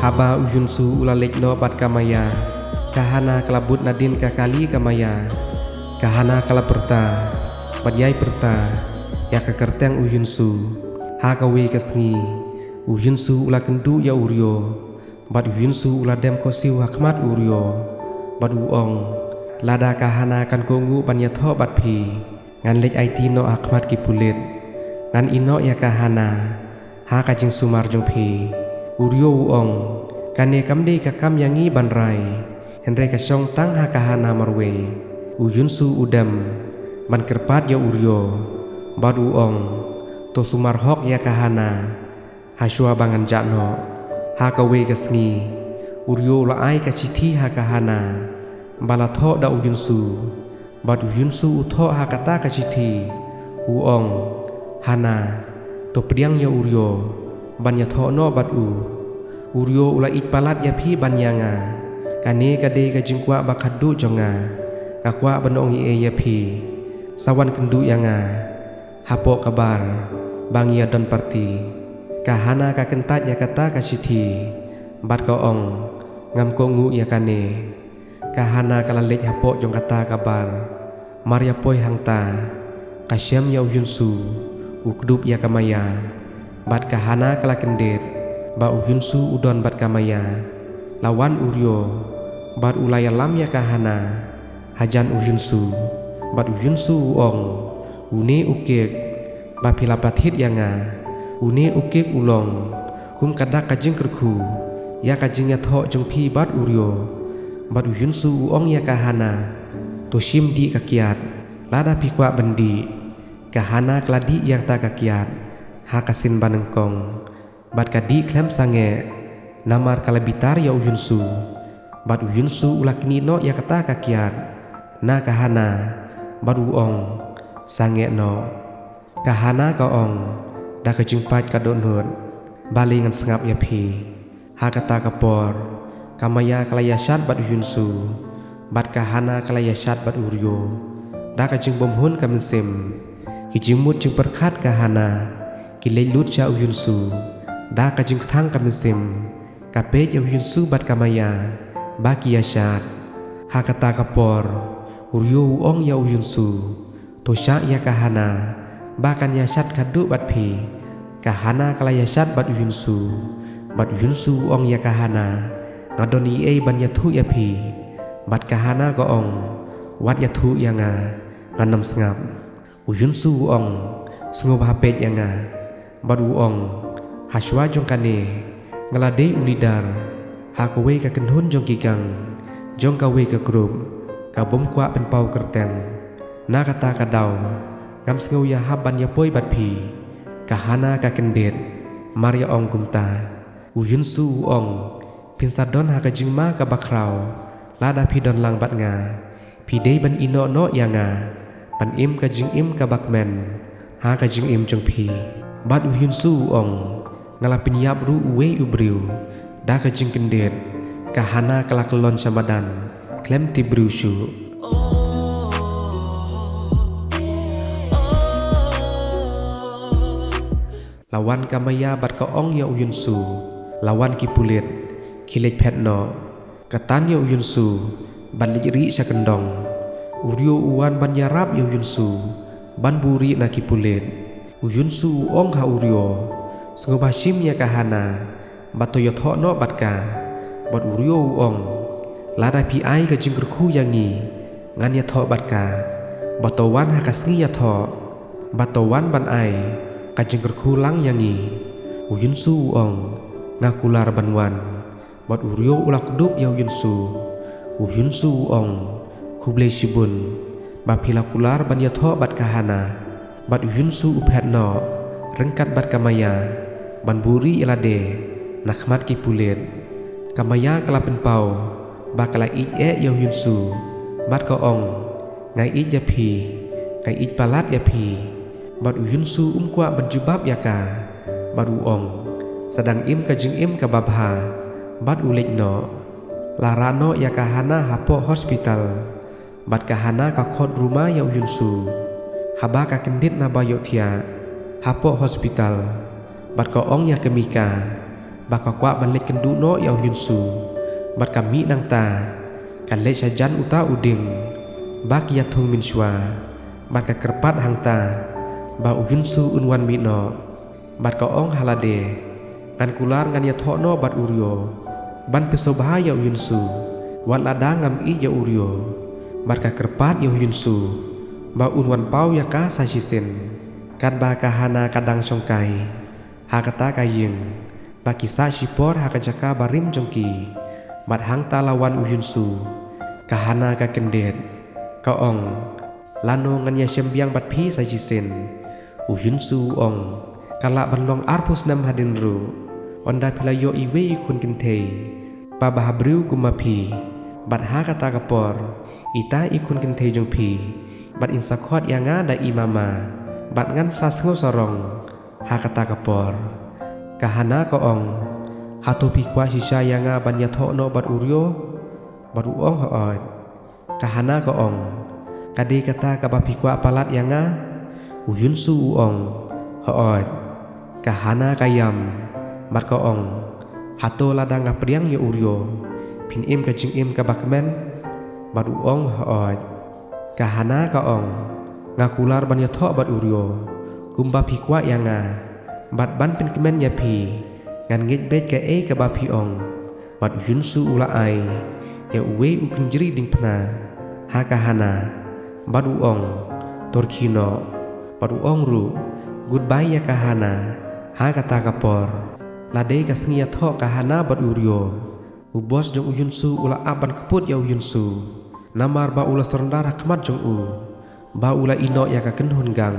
haba ujunsu ulalek no bat kamaya kahana kelabut nadin kakali kamaya kahana kalaperta badyai perta ya kekerteng ujunsu hakawe kesngi ujunsu ula kendu ya uryo bat ujunsu ula dem kosiu hakmat uryo bat uong lada kahana kan kongu banyatho bat phi ngan lek IT no hakmat kipulit ngan ino ya kahana ha kajing sumar jong phi uryo uong kane kamde kakam yangi banrai henre kasong tang ha kahana marwe ujunsu udam ban kerpat ya uryo bat uong to sumar hok ya kahana hasua bangan jakno ha kawe kasngi uryo la ai kacithi ha kahana balatho da ujunsu bat ujunsu utho ha kata kacithi uong hana to priang ya uryo banya tho no bat uryo ula ik palat ya phi banyanga kane kade ka jingkwa bakadu jonga kakwa banong ye ya phi sawan kendu yanga hapo kabar bangia don parti kahana ka kentat ya kata kacithi bat ko ong ngam ko ngu ya kane kahana kalalek hapo jong kata kabar maria poi hangta kasyam ya ujunsu ukdup ya kamaya bat kahana kala kendet ba ujunsu udon bat kamaya lawan uryo bat ulaya lam ya kahana hajan ujunsu bat ujunsu uong une ukek ba pilapathit yanga une ukek ulong kum kadak kajing kerku ya kajing ya tho jong phi bat uryo bat ujunsu uong ya kahana to shim di kakiat lada pikwa bandi kahana kladi yang ta kakiat ha kasin banengkong bat kadi klem sange namar kalabitar ya ujunsu bat ujunsu ulakni no ya kata kakiat na kahana bat uong sange no kahana ka ong da kajingpat kadonhut balingan sengap ya phi ha kata kapor kamaya kalayasat bat ujunsu bat kahana kalayasat bat uryo da kajing bomhun kamsim kijimut jing perkhat kahana kilei lut cha ujunsu da kajing thang kamsim kape ya ujunsu bat kamaya ba kiyasat ha kata kapor uryo uong ya ujunsu tosha ya kahana ba kan yasat kadu bat phi kahana kalayasat bat ujunsu uong ya kahana ngadoni banya thu ya phi bat kahana ko ong wat ya thu yanga nganam sngap ujunsu uong sngop hapet yanga bat uong haswa jong kane ngalade ulidar hakowe ka kenhun jong kikang jong kawe ka grup ka bom kwa pen pau kerten na kata kadau ngam sngau ya haban ya poi bat phi kahana ka kendet maria ong gumta ujunsu uong pinsadon ha kajing ma ka bakrau lada phi don lang bat nga phi dei ban ino no yanga pan im kajing im ka bakmen ha kajing im jong phi bat ujunsu ong ngalapin yap ru uwe ubriu da kajing kendet kahana kalakelon samadan klem tibriushu lawan kamaya bat ka ong ya ujunsu lawan kipulit kilek pet no katan ya ujunsu ban ri sakendong uryo uwan ban yarap ya ujunsu ban buri na kipulit ujunsu ong ha uryo sngobashim ya kahana batoyo tho no batka bat uryo uong lada pi ai ka jingkerku yangi ngan ya tho batka batowan ha kasngi ya tho batowan ban ai ka jingkerku lang yangi ujunsu uong ngakular banwan bat uryo ulak dup ya ujunsu uong kuble shibun ba pilakular ban ya tho bat kahana bat ujunsu uphet no rengkat bat kamaya ban buri ilade nakmat kipulit kamaya kalapen pau ba kala ik ya ujunsu bat ko ong ngai ik ya phi ngai ik palat ya phi bat ujunsu kwa berjubab ya ka bat uong sedang im kajing im ka babha bat ulik no larano ya kahana hapo hospital bat kahana ka khot rumah ya ujunsu haba ka kendit na bayo thia hapo hospital bat ko ong ya kemika bakakwa ban lek kendu no ya uyun su bat kami nang ta kan lek sajan uta uding bak ya thung min shwa bat ka kerpat hang ta ba uyun su unwan mi no bat ka ong halade kan kular ngan ya tho no bat uryo ban peso bahaya uyun su wan ada ngam i ya uryo bat ka kerpat ya uyun su ba unwan pau ya ka sa sisen kan ba kahana kadang songkai hakata kayeng baki sa sipor hakajaka barim jongki bat hang talawan uyun su kahana ka kendet kaong lano ngan ya sembiang bat phi sa jisen uyun su ong kala banlong arpus nam hadin ru onda pilayo iwe ikun kentei pa bahabriu kumapi bat hakata kapor ita ikun kentei jongpi bat insakot yanga da imama bat ngan sasngo sorong hakata kapor kahana kaong hatu pikwa sisa yanga ban ya tho no bat uryo bat uong hoot kahana kaong kade kata ka ba pikwa palat yanga uyun su uong hoot kahana kayam bat kaong hatu ladang ngapriang ya uryo pin im ka jing im ka bakmen bat uong hoot kahana kaong ngakular ban ya tho bat uryo kumba pikwa yanga bat ban pin kemen ya pi ngan ngit bet ka e ka ba pi ong bat uyun su ula ai ya uwe u kenjri ding pna ha kahana bat uong torkino bat uong ru goodbye ya kahana ha kata kapor lade ka sngi ya tho kahana bat uryo ubos jong uyun su ula aban keput ya uyun su namar ba ula serendar hakmat jong u ba ula ino ya ka kenhun gang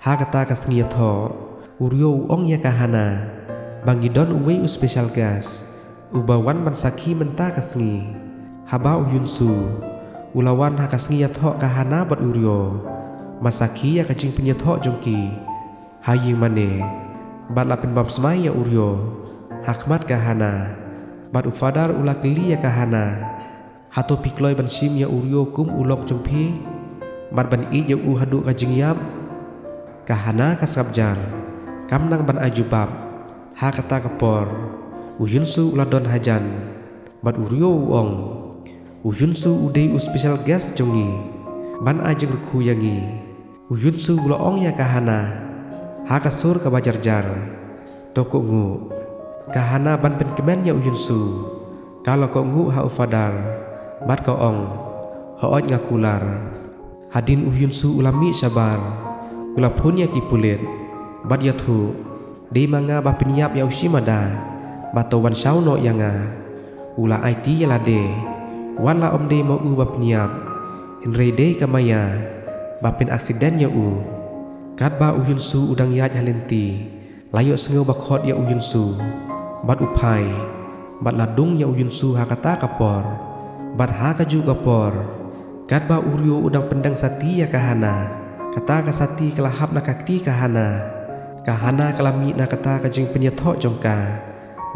ha kata ka sngi ya tho uryo ong ya kahana bangidon uwe u special gas ubawan bansaki menta ka sngi haba uyun su ulawan ha ka sngi ya tho kahana bat uryo masaki ya ka jing pinya tho jongki haying mane bat lapin bab smai ya uryo hakmat kahana bat ufadar ula keli ya kahana hato pikloi ban sim ya uryo kum ulok jongpi bat ban i ya u hadu ka jingyap kahana kasabjar kam nang ban ajubab ha kata kapor uyun su uladon hajan bat uryo uong uyun su udei u special guest jongi ban ajeng ruku yangi uyun su uloong ya kahana ha kasur ka bajarjar toko ngu kahana ban pen kemen ya uyun su kalau ko ngu ha ufadar bat ko ong hoot ngakular hadin uyun su ulami sabar ulapun ya kipulit bat ya thu de manga ba pinyap ya usimada batowan sauno yanga ula IT ya lade wala omde mau u ba pinyap henre de kamaya ba pin aksiden ya u kat ba uyun su udang yat halenti layo sengeu bakhot ya uyun su bat upai bat ladung ya uyun su hakata kapor bat ha kaju kapor kat ba uryo udang pendang sati ya kahana kata kasati kelahap na kakti kahana kahana kelami na kata kajing penyetho jongka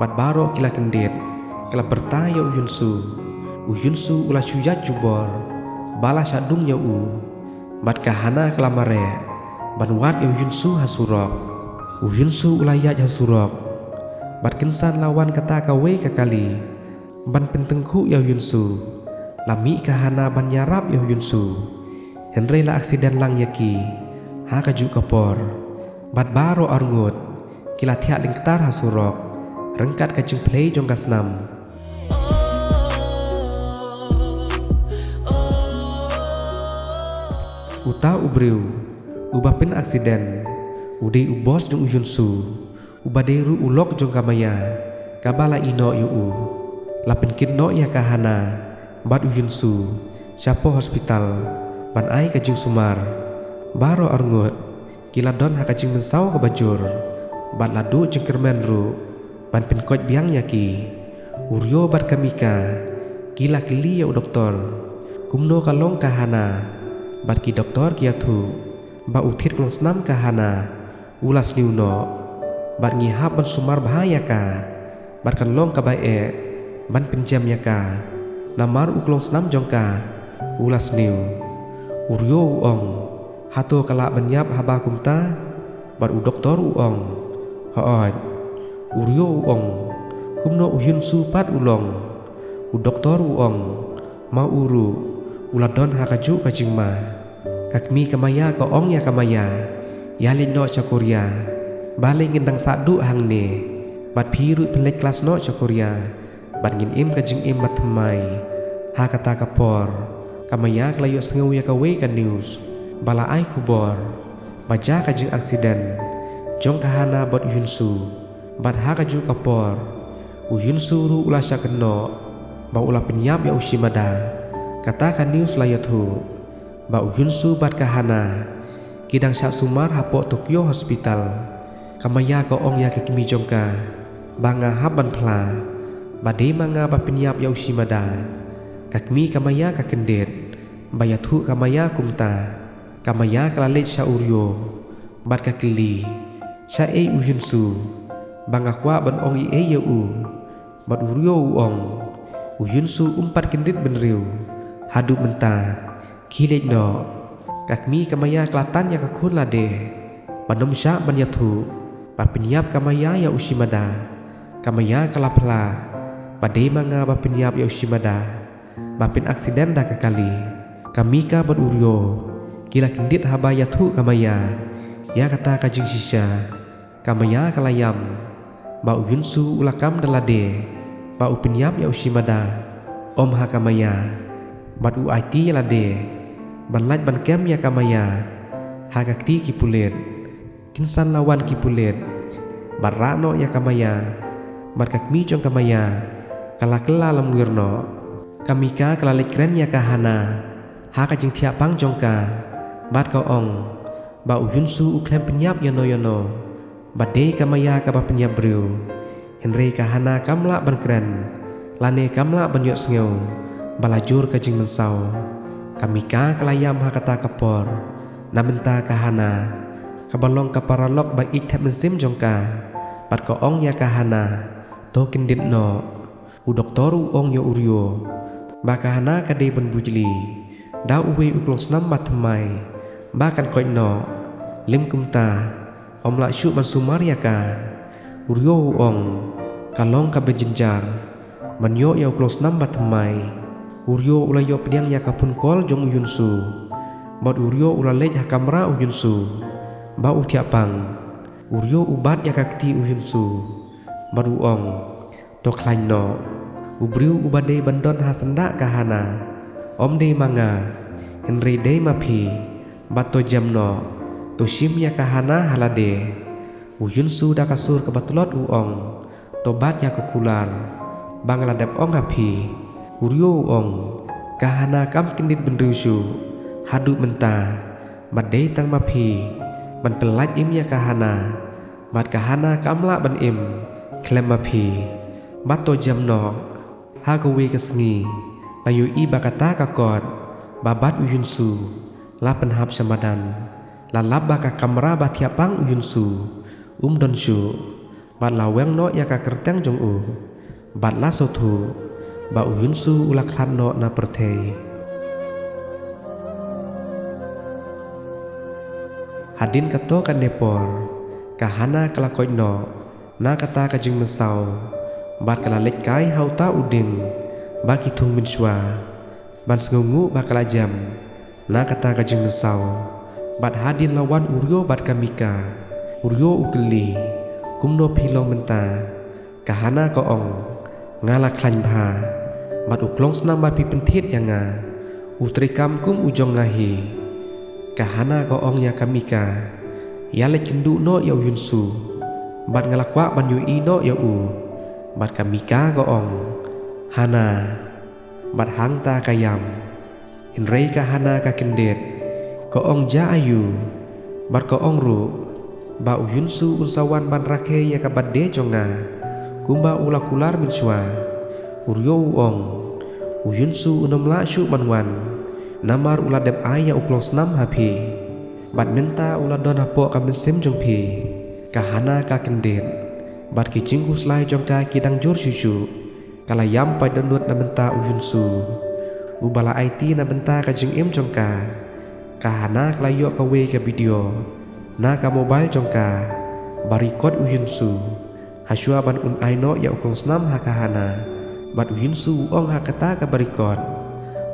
bat baro kila kendet kala berta ya uyun su ula syujat jubor bala sadung ya u bat kahana kelamare banwat ya uyun su hasurok uyun su ula yat hasurok bat kensan lawan kata kawe kakali ban pentengku ya uyun su lami kahana ban nyarap ya uyun su henre la aksiden lang yaki ha kaju kapor bat baro arngut kila tiak lingktar hasurok rengkat kajing play jong kasnam uta ubriu ubapin aksiden ude ubos jong uyun su ubaderu ulok jong kamaya kabala ino yu lapin kinno ya kahana bat uyun su siapa hospital ban ai kajing sumar baro arngut kila don ha kajing mensau ke bajur bat ladu jeng kermen ru ban pin koj biang yaki uryo bat kamika kila keli ya doktor kumno kalong kahana bat ki doktor kiatu ba uthit klong snam kahana ulas niuno bat ngihap ban sumar bahaya ka bat kan long kabae ban pinjam yaka namar uklong snam jongka ulas niu uryo uong hato kala benyap haba kumta bat u doktor uong hoot uryo uong kumno uyun su pat ulong doktor uong mau uru uladon hakaju kajingma kakmi kamaya ko ong ya kamaya yalin no cakuria bale ngendang sadu hangne bat phiru pelek kelas no cakuria bat ngin im kajing im matmai ha kata kapor kamaya kelayo sengaw ya kawe kan news bala ai kubor baja kajing aksiden jong kahana bot uyunsu bat ha kaju kapor uyunsu ru ula syakeno ba ula penyap ya ushimada kata kan news layathu ba uyunsu bat kahana kidang syak sumar hapo Tokyo Hospital kamaya ko ong ya kekimi jongka banga haban pla bade manga ba penyap ya ushimada kakmi kamaya kakendet bayathu kamaya kumta kamaya kalalet sya uryo bat kakili sya uyunsu banga kwa ban ong ya u bat uryo uong uyunsu umpat kendit benriu hadu menta kilet no kakmi kamaya kelatan ya kakun lade banom sya banyathu bapenyap kamaya ya ushimada kamaya kalapla bade manga bapenyap ya ushimada bapin aksiden dah kekali kamika ban uryo gila kendit habayathu kamaya ya kata kajing sisya kamaya kalayam ba uyunsu ulakam dalade ba upenyap ya ushimada om ha kamaya bat u IT lade banlaj ban kem ya kamaya ha kakti kipulet kinsan lawan kipulet barano ya kamaya bat kakmi jong kamaya kalakela lam wirno kamika kalalik keren ya kahana ha kajing tiapang jongka bat ko ong ba uyunsu uklem penyap yono bade kamaya ka ba penyap briu henre kahana kamla ban keren lane kamla ban yok sngeu balajur kajing mensau kamika kalayam ha kata kapor namenta kahana kabalong kaparalok ba itap mensim jongka bat ko ong ya kahana to kendit no u doktor ong yo uryo ba kahana kade ban bujli da uwe uklong snam matmai ba kan koi no lim kumta om la syu ban sumar ya ka uryo ong kalong ka bejenjar manyo ya uklong snam matmai uryo ulayo pediang ya kapun kol jong uyunsu bat uryo ulalej ha kamera uyunsu ba utiapang uryo ubat ya kakti uyunsu bat uong to klain no ubriu ubade bandon ha senda kahana om de manga henry de mapi bat to jamno to shim ya kahana halade uyunsu da kasur ke batulot uong to bat ya kukular bangladep ong api uryo ong kahana kam kendit benriusu hadu menta bade tang mapi ban pelaj im ya kahana bat kahana kamla ban im klem mapi bat to jamno ha kawe kesngi layu i bakata kakot babat uyunsu la penhap samadan lalab baka kamera batiapang uyunsu donshu bat laweng no ya kakerteng jong u bat la sotu ba uyunsu ulak hanno na pertei hadin kato kan depor kahana kalakoy no na kata kajing mesau bat kalalek kai hauta uding baki tung minshwa ban sengungu bakal jam na kata kajing mesau bat hadin lawan uryo bat kamika uryo ukeli kumno pilong menta kahana ko ong ngala klan bha bat uklong snam bat pi pentit yanga utrikam kum ujong ngahi kahana ko ong ya kamika yale kendu no ya uyunsu bat ngalakwa ban yu ino ya u bat kamika ko ong hana bat hangta kayam hinrei kahana ka kendet ko ong ja ayu bat ko ong ru ba uyunsu unsawan ban rake ya ka badde jonga kumba ulakular minshwa uryo ong uyunsu unomla syu manwan namar uladep aya uklong snam hapi bat menta uladon hapo ka mesim jongpi kahana ka kendet bat kicingku slai jongka kidang jor syusyu kalayam pai dandut na menta uyunsu ubala IT na menta ka jing im jongka kahana kelayo kawe ka video na ka mobile jongka barikot uyunsu Hasua ban aino ya uklong senam hakahana bat uhinsu ong hakata kabarikon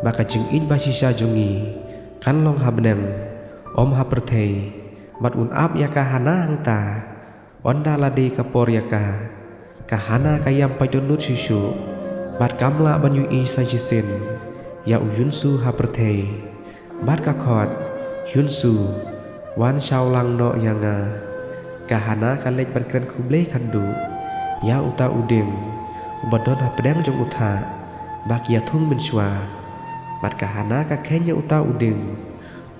baka jengin basisa jongi kan long habnem om hapertei bat ap ya kahana hangta onda lade kapor yaka kahana kayam pajunut sisu bat kamla banyu sajisin ya uyunsu hapertei bat kakot yunsu wan shaulang no yanga kahana kalek berkeren kublei kandu ya uta udim ubadon hapedang jong utha bak ya thung menshwa bat kahana kakenya uta uding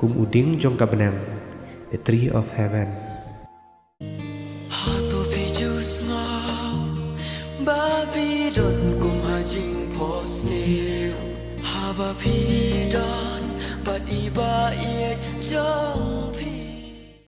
kum uding jong kabnem the tree of heaven. Hato pijus ngau babi don kum hajing posnil haba pidon bat iba iet jong